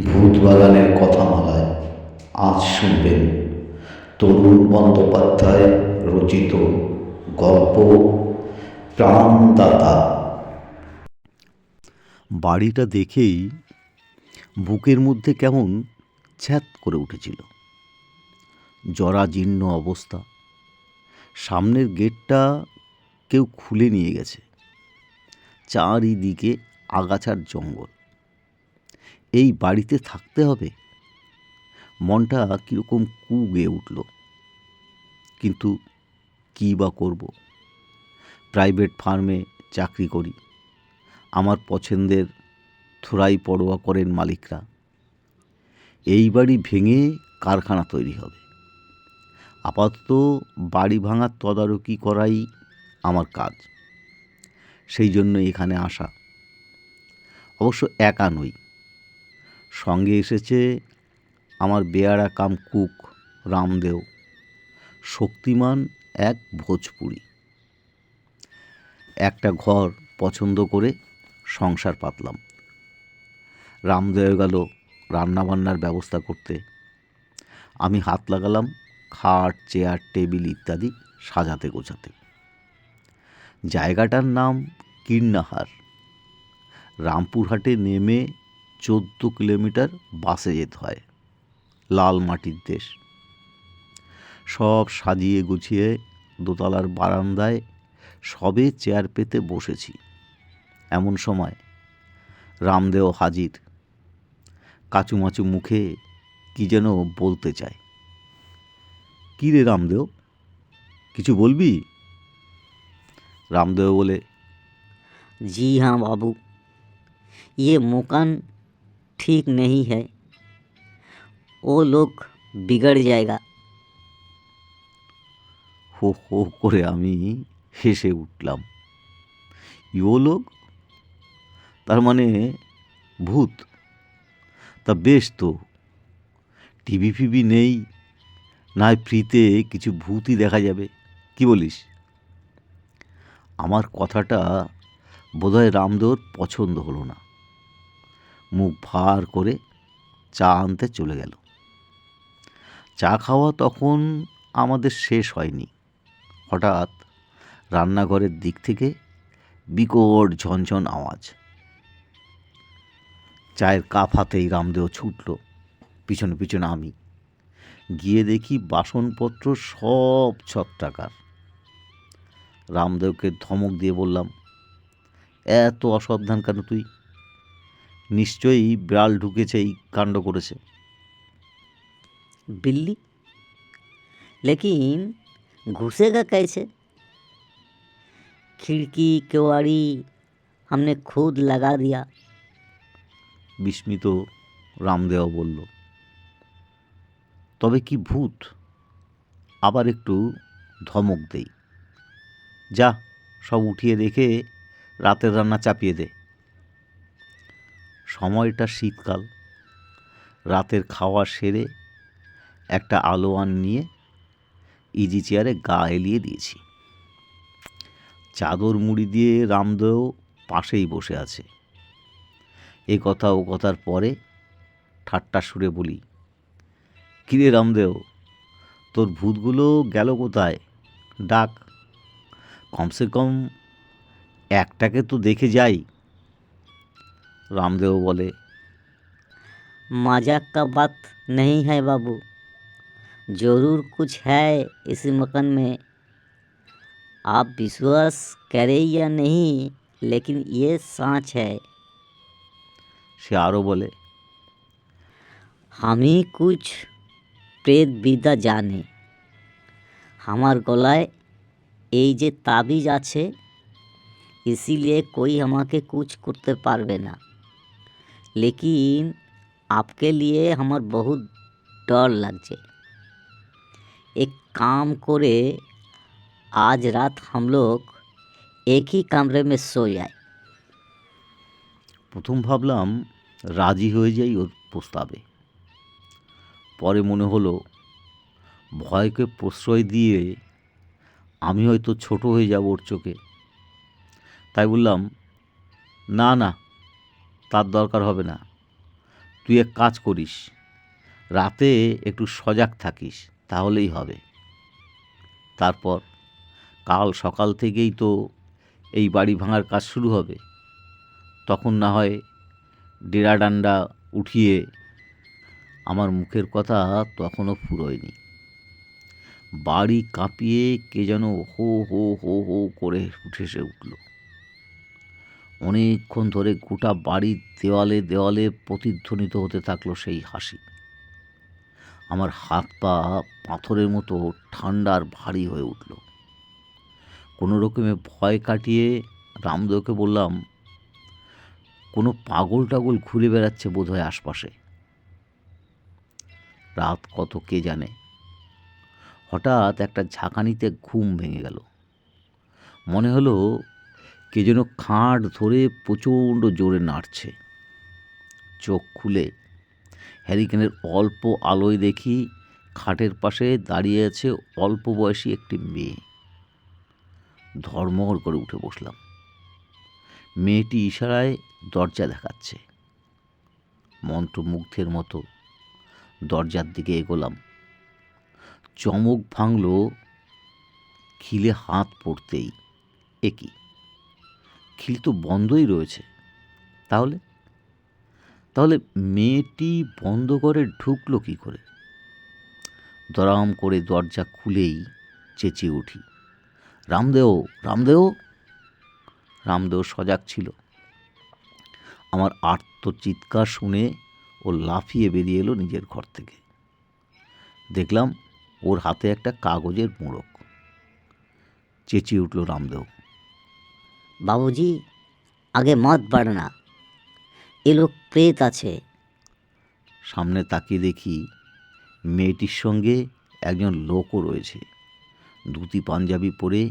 ভূতবাগানের কথামালায় আজ শুনবেন তরুণ বন্দ্যোপাধ্যায় রচিত গল্প প্রাণদাতা। বাড়িটা দেখেই বুকের মধ্যে কেমন ছ্যাঁত করে উঠেছিল। জরাজীর্ণ অবস্থা। সামনের গেটটা কেউ খুলে নিয়ে গেছে। চারিদিকে আগাছার জঙ্গল। এই বাড়িতে থাকতে হবে? মনটা কীরকম কুঁয়ে উঠল। কিন্তু কী বা করব? প্রাইভেট ফার্মে চাকরি করি। আমার পছন্দের থোড়াই পরোয়া করেন মালিকরা। এই বাড়ি ভেঙে কারখানা তৈরি হবে। আপাতত বাড়ি ভাঙার তদারকি করাই আমার কাজ। সেই জন্য এখানে আসা। অবশ্য একা নই, সঙ্গে এসেছে আমার বেয়ারা কাম কুক রামদেও, শক্তিমান এক ভোজপুরি। একটা ঘর পছন্দ করে সংসার পাতলাম। রামদেও গেল রান্নাবান্নার ব্যবস্থা করতে। আমি হাত লাগালাম খাট, চেয়ার, টেবিল ইত্যাদি সাজাতে গোছাতে। জায়গাটার নাম কীর্ণাহার। রামপুরহাটে নেমে 14 কিলোমিটার বাসে যেতে হয়। লাল মাটির দেশ। সব সাজিয়ে গুছিয়ে দোতলার বারান্দায় সবে চেয়ার পেতে বসেছি। এমন সময় রামদেও হাজির। কাচুমাচু মুখে কি যেন বলতে চায়। কী রে রামদেও, কিছু বলবি? রামদেও বলে, जी हाँ बाबू, ये मकान ठीक नहीं है, वो लोग बिगड़ जाएगा। হো হো করে আমি হেসে উঠলাম। ইও লোক? তার মানে ভূত? তা বেশ তো, টিভি ফিভি নেই, না হয় ফ্রিতে কিছু ভূতই দেখা যাবে। কি বলিস? আমার কথাটা বোধহয় রামদেওর পছন্দ হলো না। মুখ ভার করে চা আনতে চলে গেল। চা খাওয়া তখন আমাদের শেষ হয়নি। হঠাৎ রান্নাঘরের দিক থেকে বিকট ঝনঝন আওয়াজ। চায়ের কাপ হাতেই রামদেও ছুটল, পিছনে পিছনে আমি। গিয়ে দেখি বাসনপত্র সব ছত্রাকার। রামদেওকে ধমক দিয়ে বললাম, এত অসাবধান কেন তুই? নিশ্চয়ই বিড়াল ঢুকেছে, এই কাণ্ড করেছে। बिल्ली? लेकिन घुसेगा कैसे? खिड़की केवाड़ी हमने खुद लगा दिया। বিস্মিত রামদেও বলল, তবে কি ভূত? আবার একটু ধমক দেই, যা সব উঠিয়ে রেখে রাতের রান্না চাপিয়ে দে। সময়টা শীতকাল। রাতের খাওয়া সেরে একটা আলোয়ান নিয়ে ইজি চেয়ারে গা এলিয়ে দিয়েছি। চাদর মুড়ি দিয়ে রামদেও পাশেই বসে আছে। এ কথা ও কথার পরে ঠাট্টা সুরে বলি, কিরে রামদেও, তোর ভূতগুলো গেল কোথায়? ডাক, কমসে কম একটাকে তো দেখে যাই। রামদেও বলে, मजाक का बात नहीं है बाबू, जरूर कुछ है इस मकान में। आप विश्वास करें या नहीं, लेकिन ये सच है। সে আরও বলে, हम ही कुछ প্রেত বিদ্যা জানে। আমার গলায় এই যে তাবিজ আছে, इसीलिए कोई আমাকে कुछ করতে পারবে না। लेकिन आपके लिए हमार बहुत डर লাগছে। एक काम करे, आज रात हम लोग एक ही कमरे में सो जाए। প্রথম ভাবলাম রাজি হয়ে যাই ওর প্রস্তাবে। পরে মনে হলো ভয়কে প্রশ্রয় দিয়ে আমি হয়তো ছোট হয়ে যাব ওর চোখে। তাই বললাম, না না, তার দরকার হবে না। তুই এক কাজ করিস, রাতে একটু সজাগ থাকিস, তাহলেই হবে। তারপর কাল সকাল থেকেই তো এই বাড়ি ভাঙার কাজ শুরু হবে, তখন না হয় ডেরা ডান্ডা উঠিয়ে। আমার মুখের কথা তখনও ফুরোয়নি। বাড়ি কাঁপিয়ে কে যেন হো হো হো হো করে উঠে উঠল। অনেকক্ষণ ধরে গোটা বাড়ির দেওয়ালে দেওয়ালে প্রতিধ্বনিত হতে থাকলো সেই হাসি। আমার হাত পা পাথরের মতো ঠান্ডা আর ভারী হয়ে উঠল। কোনো রকমে ভয় কাটিয়ে রামদেওকে বললাম, কোনো পাগল টাগল ঘুরে বেড়াচ্ছে বোধহয় আশপাশে। রাত কত কে জানে। হঠাৎ একটা ঝাঁকানিতে ঘুম ভেঙে গেল। মনে হলো কে যেন খাট ধরে প্রচণ্ড জোরে নাড়ছে। চোখ খুলে হ্যারিকেনের অল্প আলোয় দেখি খাটের পাশে দাঁড়িয়ে আছে অল্প বয়সী একটি মেয়ে। ধর্মঘর করে উঠে বসলাম। মেয়েটি ইশারায় দরজা দেখাচ্ছে। মন্ত্রমুগ্ধের মতো দরজার দিকে এগোলাম। চমক ভাঙল খিলে হাত পড়তেই। এ কি, খিল তো বন্ধই রয়েছে। তাহলে তাহলে মেয়েটি বন্ধ করে ঢুকলো কি করে? দরাম করে দরজা খুলেই চেঁচিয়ে উঠি, রামদেও, রামদেও! রামদেও সজাগ ছিল। আমার আর্তচিৎকার শুনে ও লাফিয়ে বেরিয়ে এলো নিজের ঘর থেকে। দেখলাম ওর হাতে একটা কাগজের মোড়ক। চেঁচিয়ে উঠল রামদেও, बाबूजी आगे मत बढ़ना, ये लोग प्रेत আছে। সামনে তাকিয়ে দেখি মেয়েটির সঙ্গে একজন লোকও রয়েছে, ধুতি পাঞ্জাবি পরে,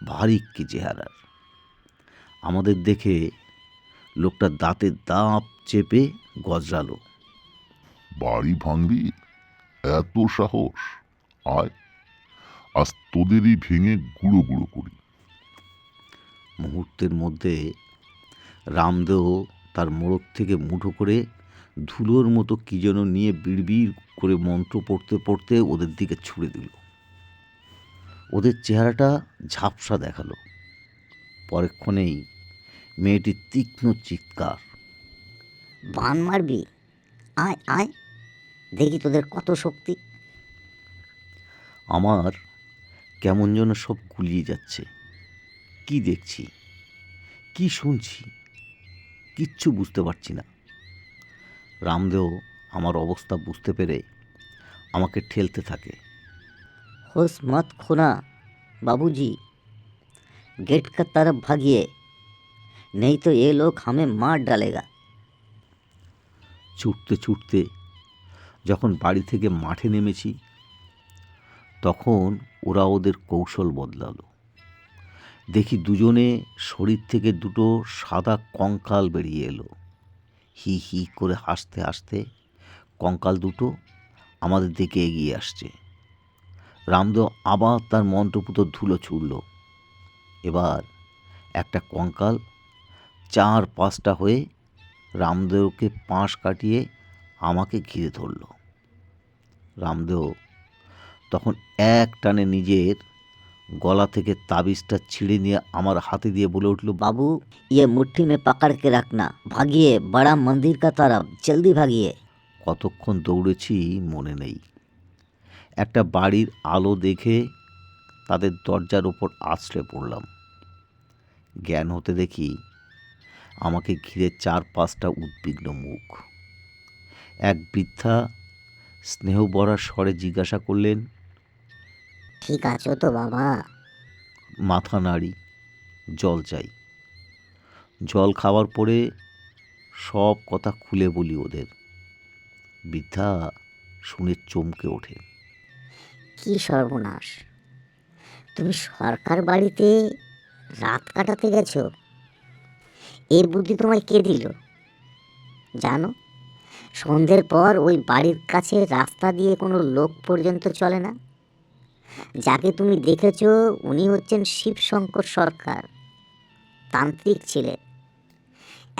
ভারিক্কি চেহারার। আমাদের দেখে লোকটা দাঁতের দাঁত চেপে গজরালো, বাড়ি ভাঙবি? এত সাহস! আয়, আজ তোদেরই ভেঙে গুঁড়ো গুঁড়ো করি। মুহূর্তের মধ্যে রামদেও তার মোড়ক থেকে মুঠো করে ধুলোর মতো কী যেন নিয়ে বিড়বিড় করে মন্ত্র পড়তে পড়তে ওদের দিকে ছুড়ে দিল। ওদের চেহারাটা ঝাপসা দেখালো। পরেক্ষণেই মেয়েটির তীক্ষ্ণ চিৎকার, বান মারবি? আয় আয়, দেখি তোদের কত শক্তি। আমার কেমন যেন সব গুলিয়ে যাচ্ছে। কি দেখছি, কি শুনছি, কিচ্ছু বুঝতে পারছি না। রামদেও আমার অবস্থা বুঝতে পেরে আমাকে ঠেলতে থাকে। होश मत खोना बाबूजी, गेट का तरफ भागिए, नहीं तो ये लोग हमें मार डालेगा। ছুটতে ছুটতে যখন বাড়ি থেকে মাঠে নেমেছি, তখন ওরা ওদের কৌশল বদলালো। দেখি দুজনে শরীর থেকে দুটো সাদা কঙ্কাল বেরিয়ে এলো। হি হি করে হাসতে হাসতে কঙ্কাল দুটো আমাদের দিকে এগিয়ে আসছে। রামদেও আবার তার মন্ত্রপুত ধুলো ছুড়ল। এবার একটা কঙ্কাল 4-5টা হয়ে রামদেওকে পাশ কাটিয়ে আমাকে ঘিরে ধরল। রামদেও তখন এক টানে নিজের গলা থেকে তাবিজটা ছিঁড়ে নিয়ে আমার হাতে দিয়ে বলে উঠল, बाबू ये मुट्ठी में पकड़ के रखना, भागिए बड़ा मंदिर का तरफ, जल्दी भागिए। কতক্ষণ দৌড়েছি মনে নেই। একটা বাড়ির আলো দেখে তাদের দরজার ওপর আছড়ে পড়লাম। জ্ঞান হতে দেখি আমাকে ঘিরে 4-5টা উদ্বিগ্ন মুখ। এক বৃদ্ধা স্নেহভরা স্বরে জিজ্ঞাসা করলেন, ঠিক আছো তো বাবা? মাথা নাড়ি, জল চাই। জল খাওয়ার পরে সব কথা খুলে বলি ওদের। বৃদ্ধা শুনে চমকে ওঠে। কি সর্বনাশ, তুমি সরকার বাড়িতে রাত কাটাতে গেছো? এর বুদ্ধি তোমায় কে দিল জানো? সন্ধ্যের পর ওই বাড়ির কাছে রাস্তা দিয়ে কোনো লোক পর্যন্ত চলে না। যাকে তুমি দেখেছো উনি হচ্ছেন শিবশঙ্কর সরকার, তান্ত্রিক ছিলেন।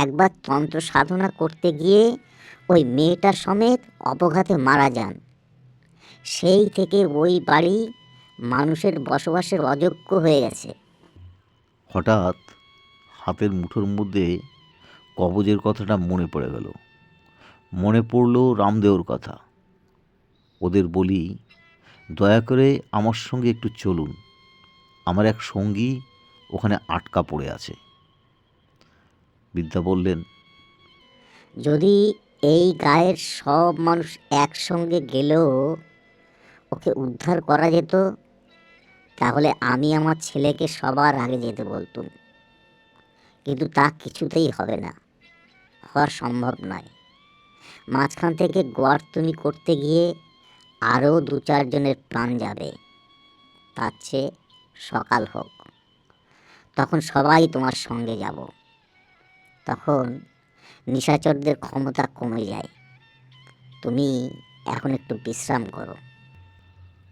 একবার তন্ত্র সাধনা করতে গিয়ে ওই মেয়েটা সমেত অপঘাতে মারা যান। সেই থেকে ওই বাড়ি মানুষের বসবাসের অযোগ্য হয়ে গেছে। হঠাৎ হাতের মুঠোর মধ্যে কবজের কথাটা মনে পড়ে গেল। মনে পড়ল রামদেওর কথা। ওদের বলি, দয়া করে আমার সঙ্গে একটু চলুন, আমার এক সঙ্গী ওখানে আটকা পড়ে আছে। বিদ্যা বললেন, যদি এই গায়ের সব মানুষ একসঙ্গে গেলেও ওকে উদ্ধার করা যেত, তাহলে আমি আমার ছেলেকে সবার আগে যেতে বলতুম। কিন্তু তা কিছুতেই হবে না, হওয়া সম্ভব নয়। মাঝখান থেকে গোয়ার্তুমি করতে গিয়ে আরও 2-4 জনের প্রাণ যাবে। তার চেয়ে সকাল হোক, তখন সবাই তোমার সঙ্গে যাব। তখন নিশাচরদের ক্ষমতা কমে যায়। তুমি এখন একটু বিশ্রাম করো।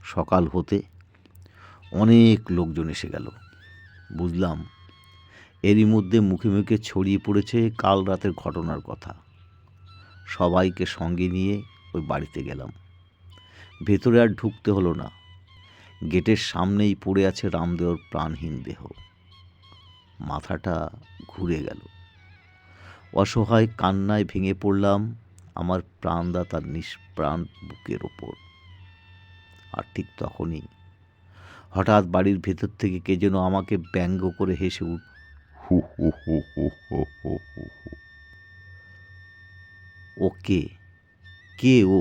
সকাল হতে অনেক লোকজন এসে গেল। বুঝলাম এরই মধ্যে মুখে মুখে ছড়িয়ে পড়েছে কাল রাতের ঘটনার কথা। সবাইকে সঙ্গে নিয়ে ওই বাড়িতে গেলাম। ভেতরে আর ঢুকতে হলো না। গেটের সামনেই পড়ে আছে রামদেওর প্রাণহীন দেহ। মাথাটা ঘুরে গেল। অসহায় কান্নায় ভেঙে পড়লাম আমার প্রাণদাতার নিষ্প্রাণ বুকের ওপর। আর ঠিক তখনই হঠাৎ বাড়ির ভেতর থেকে কে যেন আমাকে ব্যঙ্গ করে হেসে উঠল। হো হো হো হো হো হো হো হো। ও কে? কে ও?